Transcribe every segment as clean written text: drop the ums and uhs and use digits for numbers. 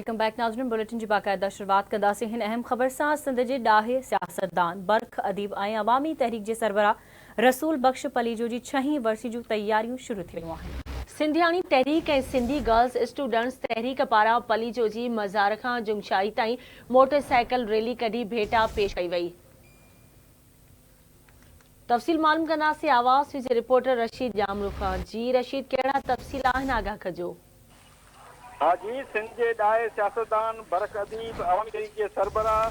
Welcome back नाज़रीन। Bulletin जी बाकायदा शुरुआत कंदासीं हिन अहम ख़बर सां। सिंध जे ॾाहे सियासतदान बरख अदीब ऐं अवामी तहरीक जे सरबराह रसूल बख्श पलीजो जी 6हीं वरसी जूं तैयारियूं शुरू थी वियूं आहिनि। सिंधियाणी तहरीक ऐं सिंधी गर्ल्स स्टूडेंट्स तहरीक पारां पलीजो जी मज़ार खां जुमशाई ताईं मोटरसाइकिल रैली कढी भेटा पेश कई वई। तफ़सील मालूम कंदासीं आवाज़ जे रिपोर्टर रशीद जामरू खां। जी रशीद, कहिड़ा तफ़सील आहिनि, आगाह कजो। हाँ जी, सिंध के ॾाहे सियासतदान बरख अदीब अवामी तहरीक के सरबराह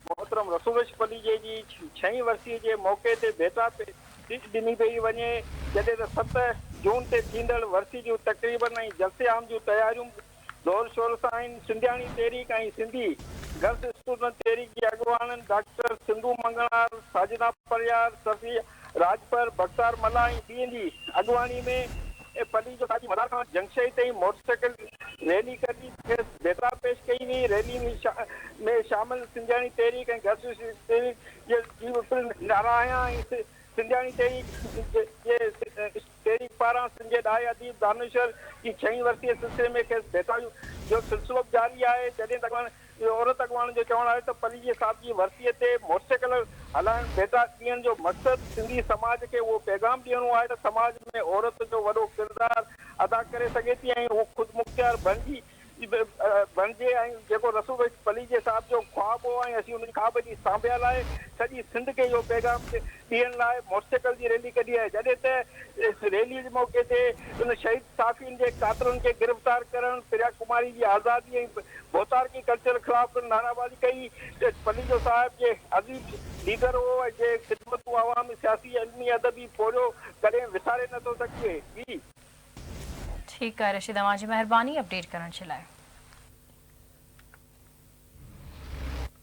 मोहतरम रसूल पलीजे जी 6हीं वरसी के मौके ते भेटा ॾिनी पई वञे, जॾहिं त 7 जून ते थींदड़ वरसी जूं तक़रीबन ऐं जलसे आम जूं तयारियूं ज़ोर शोर सां आहिनि। सिंधियाणी तहरीक ऐं सिंधी गर्ल्स स्टूडेंट तहरीक जी अॻुवाणनि डॉक्टर सिंधू मंगणार, साजिदा परियार, सफ़ी राजपर, बख्तार मला ऐं ॿियनि जी अॻुवाणी में पलीजो जी मदार खां जंगशई ताईं मोटरसाइकिल रैली कढी भेटा पेश कई हुई। रैली में शामिल सिंधियाणी तहरीक ऐं गर्ल्स तहरीक जे नाराया ऐं सिंधियाणी तहरीक पारां सिंध जे ॾाहे अदीब दानिशर जी 6हीं वरसी जे सिलसिले में खेसि भेटा जो सिलसिलो जारी आहे। जॾहिं तक औरत अॻुवाण जो चवणु आहे त पलीजे साहिब जी वरसीअ ते मोटरसाइकिल हलाइण भेटा ॾियण जो मक़सदु सिंधी समाज खे उहो पैगाम ॾियणो आहे त समाज में औरत जो वॾो किरदारु अदा करे सघे थी ऐं उहो ख़ुदि मुख्तियार बणिजे ऐं जेको रसूल पलीजे साहिब जो ख्वाबु हो ऐं असीं उन ख्वाब जी सांभिया लाइ सॼी सिंध खे इहो पैगाम ॾियण लाइ मोटरसाइकिल जी रैली कढी आहे। जॾहिं त रैली जे मौके ते उन शहीद साफ़ियुनि जे कातरनि खे गिरफ़्तार करणु, प्रिया कुमारी जी आज़ादी ऐं भोतारकी कल्चर ख़िलाफ़ नाराबाज़ी कई। पलीजो साहिब जे अज़ीम लीडर हो ऐं जे ख़िदमतूं अवामी सियासी इल्मी अदबी पोरियो कॾहिं विसारे नथो सघिजे। जी ठीकु आहे रशीद, तव्हांजी महिरबानी अपडेट करण जे लाइ।